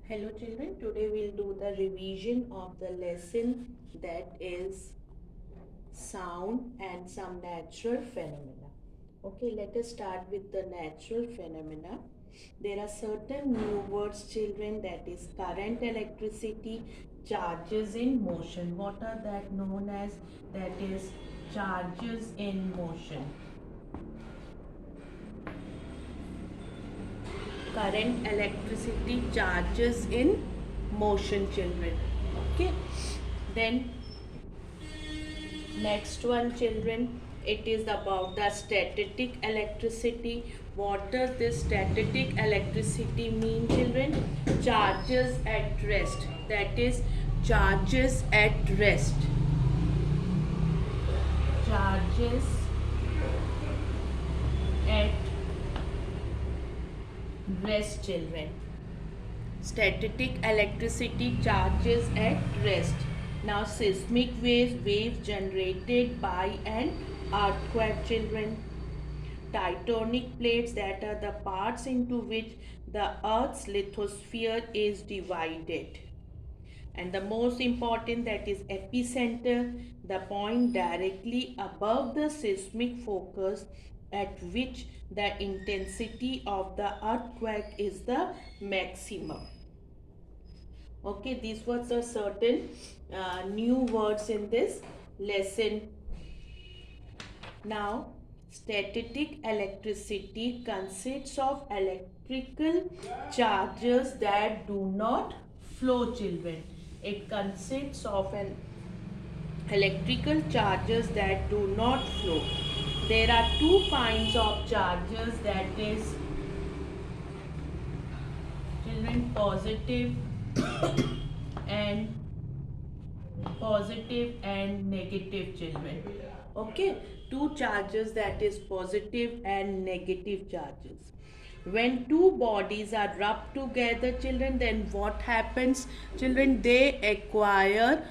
Hello children, today we'll do the revision of the lesson that is sound and some natural phenomena. Okay, let us start with the natural phenomena. There are certain new words children, that is current, electricity, charges in motion. What are that known as? That is charges in motion. Current, electricity, charges in motion children. Okay, then next one children, it is about the static electricity. What does this static electricity mean children? Charges at rest, that is charges at rest. Charges at rest children. Static electricity charges at rest. Now seismic waves generated by an earthquake children. Tectonic plates, that are the parts into which the earth's lithosphere is divided. And the most important, that is epicenter, the point directly above the seismic focus at which the intensity of the earthquake is the maximum. Okay, these were the certain new words in this lesson. Now, static electricity consists of electrical charges that do not flow children. It consists of an electrical charges that do not flow. There are two kinds of charges, that is children positive and negative children. Okay, two charges, that is positive and negative charges. When two bodies are rubbed together children, then what happens children? They acquire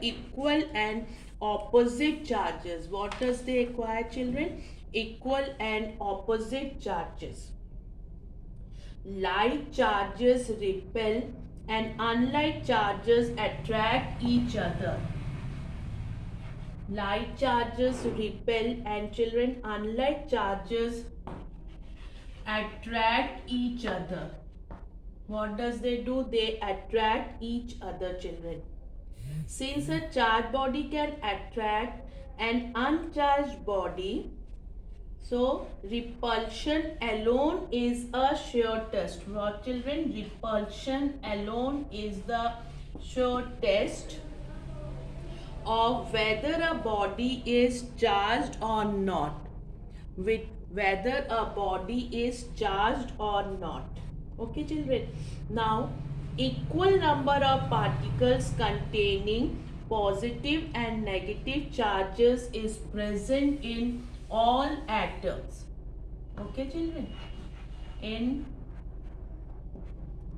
equal and opposite charges. What does they acquire children? Equal and opposite charges. Like charges repel and unlike charges attract each other. Like charges repel and children, unlike charges attract each other. What does they do? They attract each other children. Since a charged body can attract an uncharged body, so repulsion alone is a sure test. What children? Repulsion alone is the sure test of whether a body is charged or not. With whether a body is charged or not. Okay children. Now equal number of particles containing positive and negative charges is present in all atoms. Okay children, in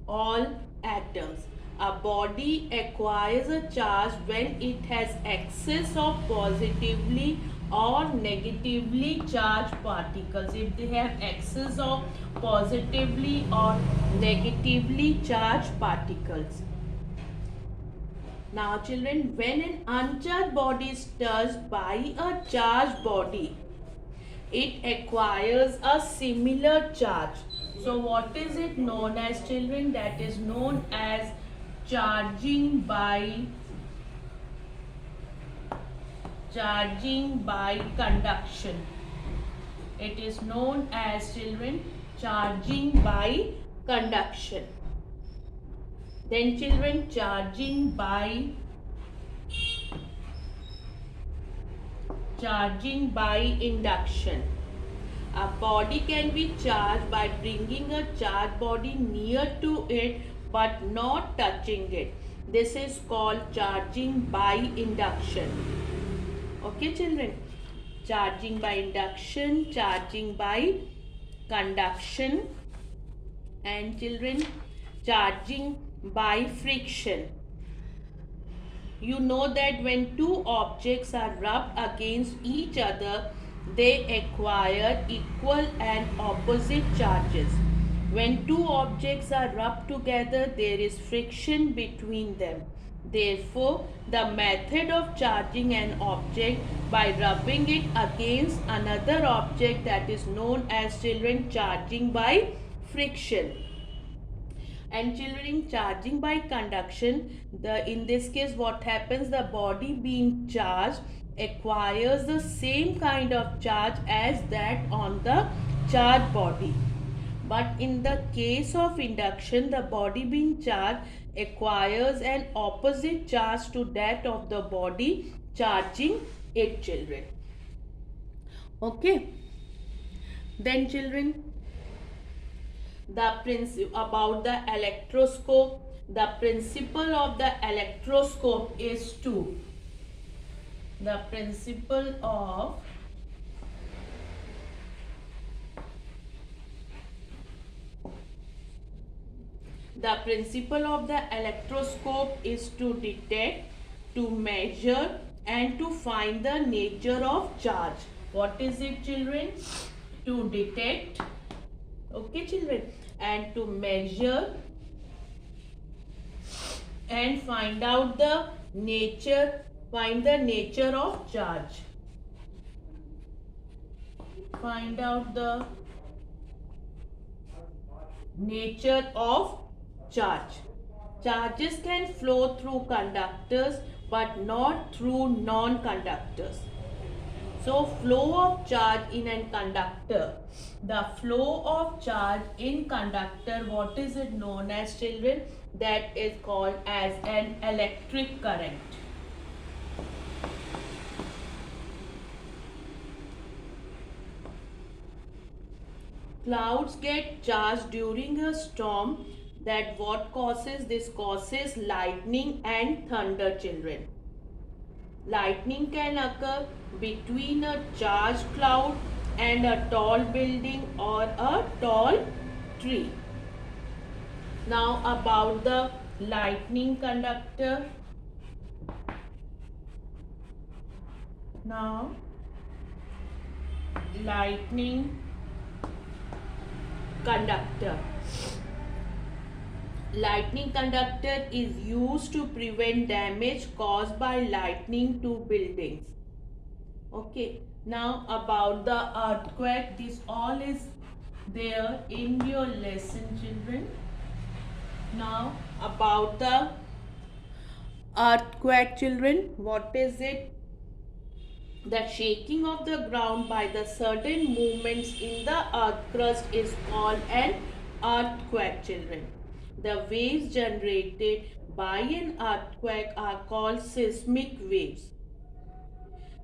all atoms. A body acquires a charge when it has excess of positively or negatively charged particles. If they have excess of positively or negatively charged particles. Now children, when an uncharged body is touched by a charged body, it acquires a similar charge. So what is it known as children? That is known as charging by conduction. It is known as children charging by conduction. Then children, charging by induction. A body can be charged by bringing a charged body near to it but not touching it. This is called charging by induction. Okay children, charging by induction, charging by conduction, and children, charging by friction. You know that when two objects are rubbed against each other, they acquire equal and opposite charges. When two objects are rubbed together, there is friction between them. Therefore, the method of charging an object by rubbing it against another object, that is known as children charging by friction. And children, charging by conduction, in this case what happens, the body being charged acquires the same kind of charge as that on the charged body. But in the case of induction, the body being charged acquires an opposite charge to that of the body charging it, children. Okay. Then children, the principle about the electroscope, the principle of the electroscope is to the principle of the electroscope is to detect, to measure, and to find the nature of charge. What is it, children? To detect, okay children, and to measure and find out the nature of charge. Find out the nature of charge. Charges can flow through conductors but not through non-conductors. So flow of charge in a conductor. The flow of charge in conductor, what is it known as, children? That is called as an electric current. Clouds get charged during a storm. That what causes? This causes lightning and thunder, children. Lightning can occur between a charged cloud and a tall building or a tall tree. Now about the lightning conductor. Now lightning conductor. Lightning conductor is used to prevent damage caused by lightning to buildings. Okay, now about the earthquake, this all is there in your lesson, children. Now about the earthquake, children, what is it? The shaking of the ground by the sudden movements in the earth crust is called an earthquake, children. The waves generated by an earthquake are called seismic waves.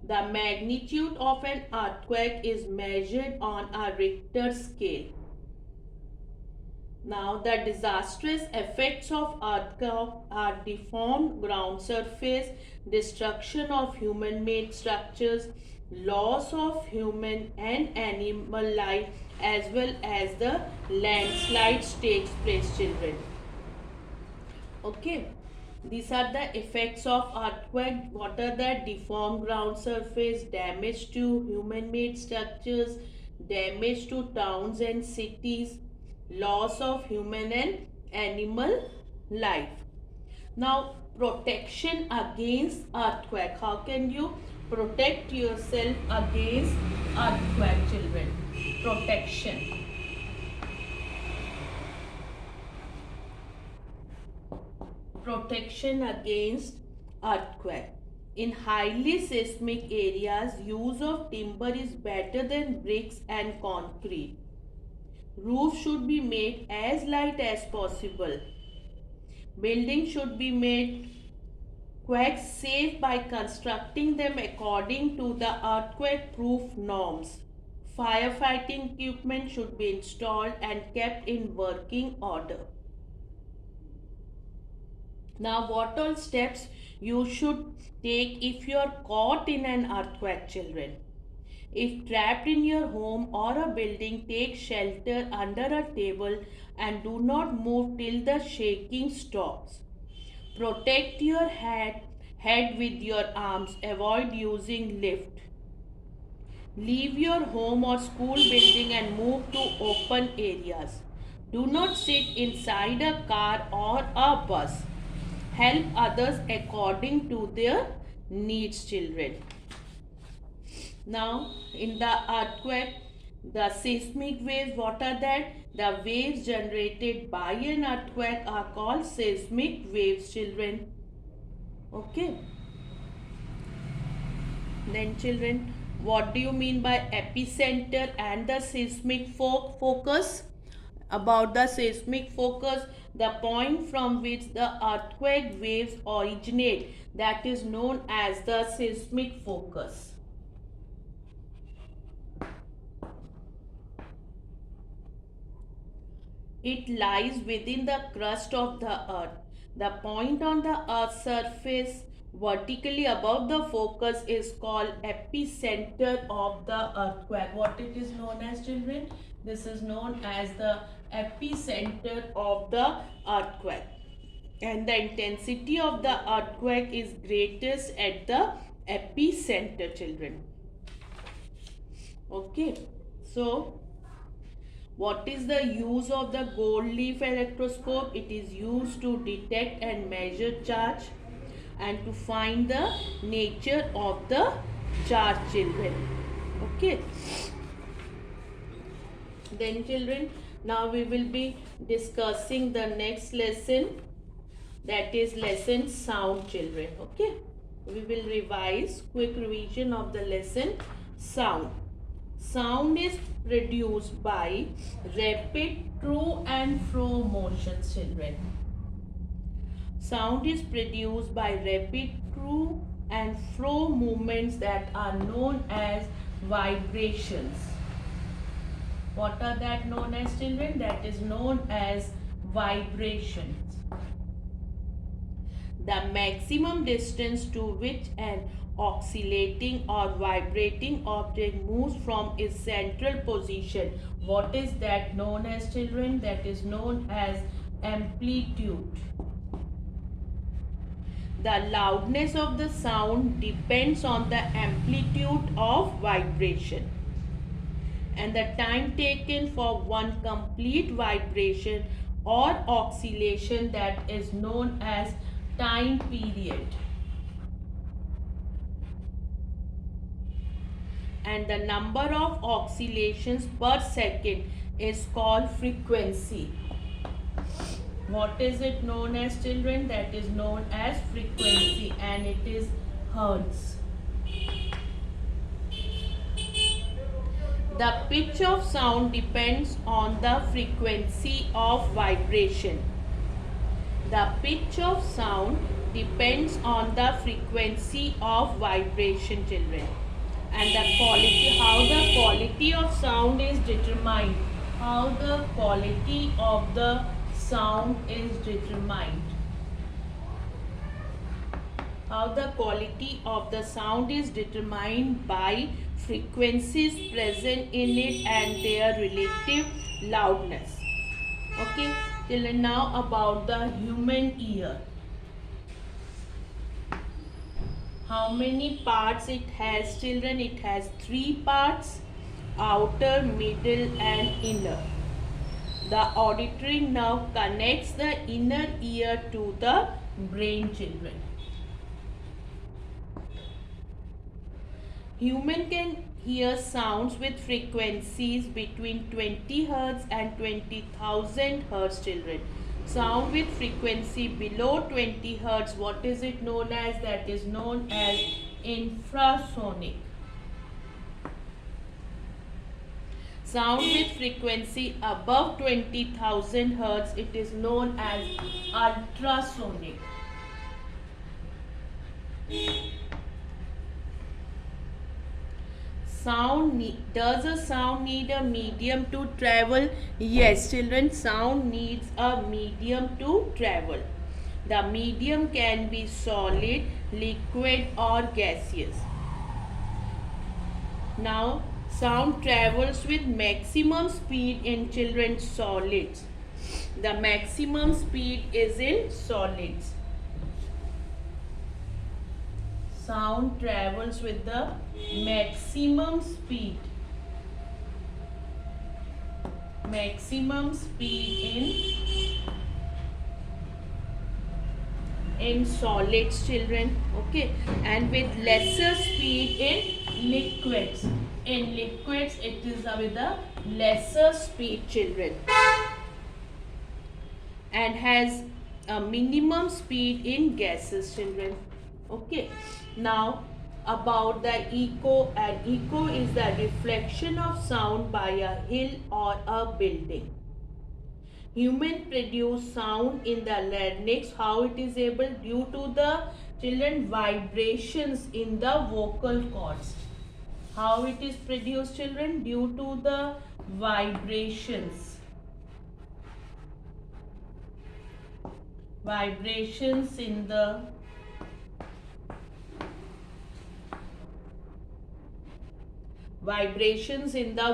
The magnitude of an earthquake is measured on a Richter scale. Now, the disastrous effects of earthquake are deformed ground surface, destruction of human-made structures, loss of human and animal life, as well as the landslides takes place, children. Okay, these are the effects of earthquake. What are the deformed ground surface, damage to human-made structures, damage to towns and cities, loss of human and animal life. Now, protection against earthquake. How can you protect yourself against earthquake, children? Protection. Protection against earthquake. In highly seismic areas, use of timber is better than bricks and concrete. Roofs should be made as light as possible. Buildings should be made quake safe by constructing them according to the earthquake proof norms. Firefighting equipment should be installed and kept in working order. Now, what all steps you should take if you are caught in an earthquake, children? If trapped in your home or a building, take shelter under a table and do not move till the shaking stops. Protect your head with your arms. Avoid using lift. Leave your home or school building and move to open areas. Do not sit inside a car or a bus. Help others according to their needs, children. Now, in the earthquake, the seismic waves, what are that? The waves generated by an earthquake are called seismic waves, children. Okay. Then, children, what do you mean by epicenter and the seismic focus? About the seismic focus, the point from which the earthquake waves originate, that is known as the seismic focus. It lies within the crust of the earth. The point on the earth's surface vertically above the focus is called epicenter of the earthquake. What it is known as, children? This is known as the epicenter of the earthquake. And the intensity of the earthquake is greatest at the epicenter, children. Okay. So, what is the use of the gold leaf electroscope? It is used to detect and measure charge and to find the nature of the charge, children. Okay. Then, children, now we will be discussing the next lesson, that is lesson sound, children. Okay. We will revise quick revision of the lesson sound. Sound is produced by rapid to and fro motions, children. Sound is produced by rapid to and fro movements that are known as vibrations. What are that known as, children? That is known as vibrations. The maximum distance to which an oscillating or vibrating object moves from its central position. What is that known as, children? That is known as amplitude. The loudness of the sound depends on the amplitude of vibration. And the time taken for one complete vibration or oscillation, that is known as time period. And the number of oscillations per second is called frequency. What is it known as, children? That is known as frequency, and it is hertz. The pitch of sound depends on the frequency of vibration. The pitch of sound depends on the frequency of vibration, children. And the quality, how the quality of sound is determined. How the quality of the sound is determined. How the quality of the sound is determined by frequencies present in it and their relative loudness. Okay, children, now about the human ear. How many parts it has, children? It has 3 parts: outer, middle and inner. The auditory nerve connects the inner ear to the brain, children. Human can hear sounds with frequencies between 20 Hz and 20,000 Hz, children. Sound with frequency below 20 Hz, what is it known as? That is known as infrasonic. Sound with frequency above 20,000 Hz, it is known as ultrasonic. Does a sound need a medium to travel? Yes, children, sound needs a medium to travel. The medium can be solid, liquid or gaseous. Now, sound travels with maximum speed in children's solids. The maximum speed is in solids. Sound travels with the maximum speed. maximum speed in solids, children. Okay, and with lesser speed in liquids. In liquids it is with a lesser speed, children, and has a minimum speed in gases, children. Okay, now about the echo. And echo is the reflection of sound by a hill or a building. Human produce sound in the larynx. How it is able? Due to the, children, vibrations in the vocal cords. How it is produced, children? Due to the vibrations. Vibrations in the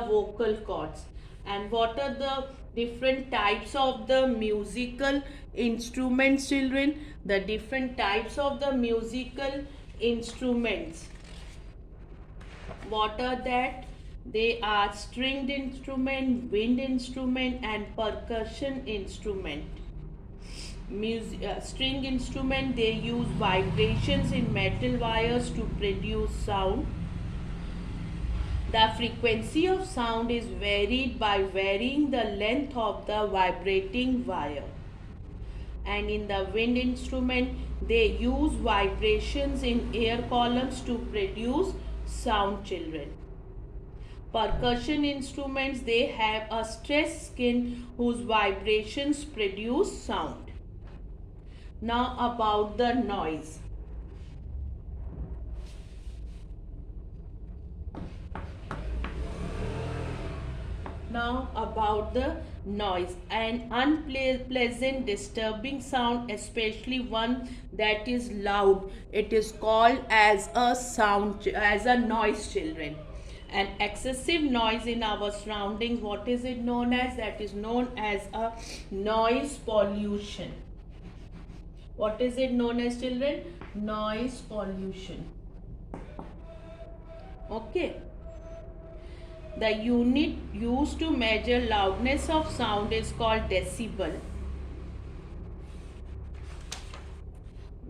vocal cords. And what are the different types of the musical instruments, children? The different types of the musical instruments. What are that? They are stringed instrument, wind instrument, and percussion instrument. String instrument, they use vibrations in metal wires to produce sound. The frequency of sound is varied by varying the length of the vibrating wire. And in the wind instrument, they use vibrations in air columns to produce sound, children. Percussion instruments, they have a stressed skin whose vibrations produce sound. Now about the noise. Now about the noise. An unpleasant, disturbing sound, especially one that is loud, it is called as a noise, children. An excessive noise in our surroundings, what is it known as? That is known as a noise pollution. What is it known as, children? Noise pollution. Okay. The unit used to measure loudness of sound is called decibel.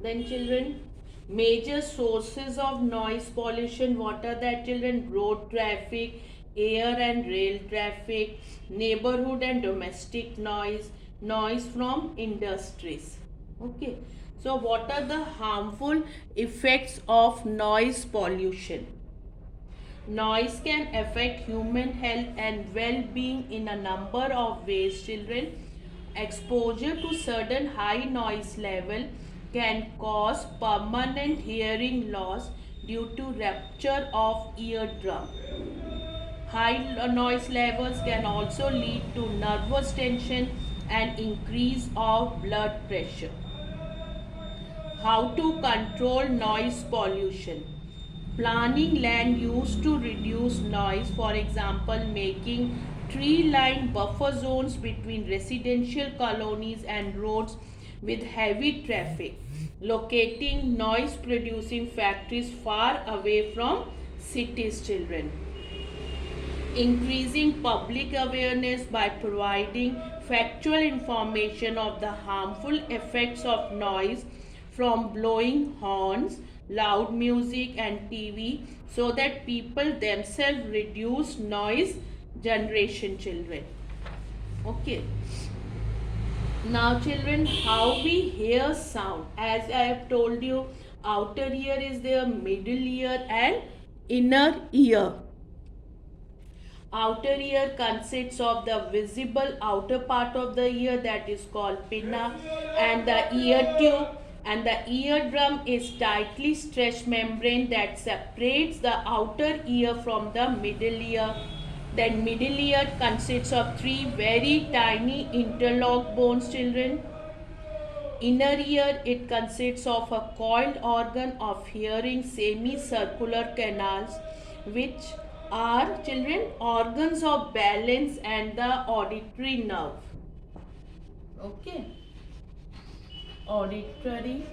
Then, children, major sources of noise pollution, what are that, children? Road traffic, air and rail traffic, neighborhood and domestic noise, noise from industries. Okay. So what are the harmful effects of noise pollution? Noise can affect human health and well-being in a number of ways, children. Exposure to certain high noise level can cause permanent hearing loss due to rupture of eardrum. High noise levels can also lead to nervous tension and increase of blood pressure. How to control noise pollution? Planning land use to reduce noise, for example, making tree-lined buffer zones between residential colonies and roads with heavy traffic, locating noise-producing factories far away from cities, children. Increasing public awareness by providing factual information of the harmful effects of noise from blowing horns, loud music and TV, so that people themselves reduce noise generation, children. Okay. Now, children, how we hear sound? As I have told you, outer ear is there, middle ear and inner ear. Outer ear consists of the visible outer part of the ear, that is called pinna, and the ear tube, and the eardrum is tightly stretched membrane that separates the outer ear from the middle ear. Then middle ear consists of three very tiny interlocked bones, children. Inner ear, it consists of a coiled organ of hearing semicircular canals, which are, children, organs of balance and the auditory nerve. Okay. Auditory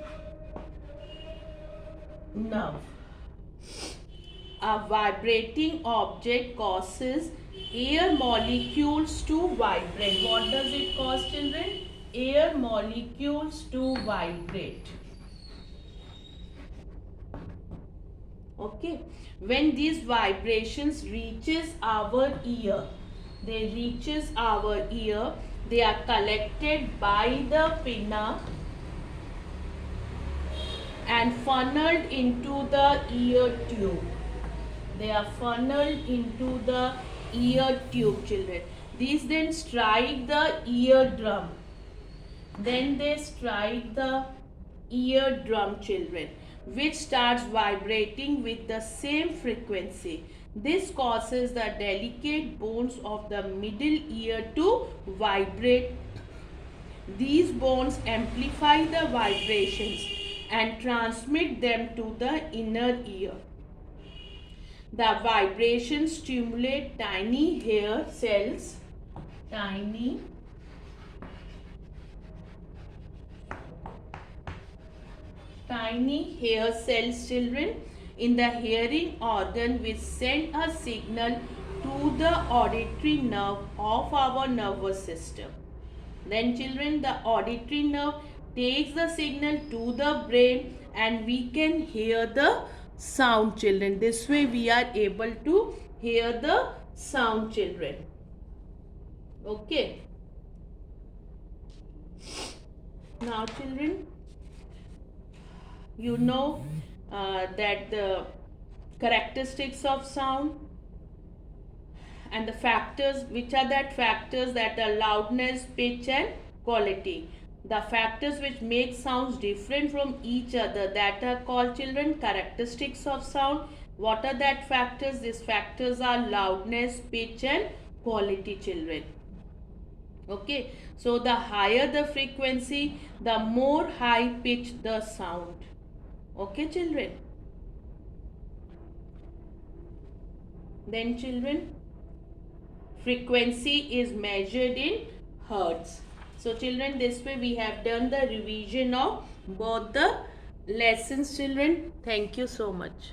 nerve. A vibrating object causes air molecules to vibrate. What does it cause, children? Air molecules to vibrate. Okay, when these vibrations reaches our ear, they are collected by the pinna and funneled into the ear tube. They are funneled into the ear tube, children. These then strike the eardrum. Then they strike the eardrum, children, which starts vibrating with the same frequency. This causes the delicate bones of the middle ear to vibrate. These bones amplify the vibrations and transmit them to the inner ear. The vibrations stimulate tiny hair cells, tiny hair cells, children, in the hearing organ, which send a signal to the auditory nerve of our nervous system. Then, children, the auditory nerve takes the signal to the brain and we can hear the sound, children. This way we are able to hear the sound, children. Okay. Now, children, you know that the characteristics of sound and the factors, which are that factors that are loudness, pitch and quality. The factors which make sounds different from each other, that are called, children, characteristics of sound. What are that factors? These factors are loudness, pitch and quality, children. Okay, so the higher the frequency, the more high pitch the sound. Okay, children. Then, children, frequency is measured in hertz. So, children, this way we have done the revision of both the lessons, children. Thank you so much.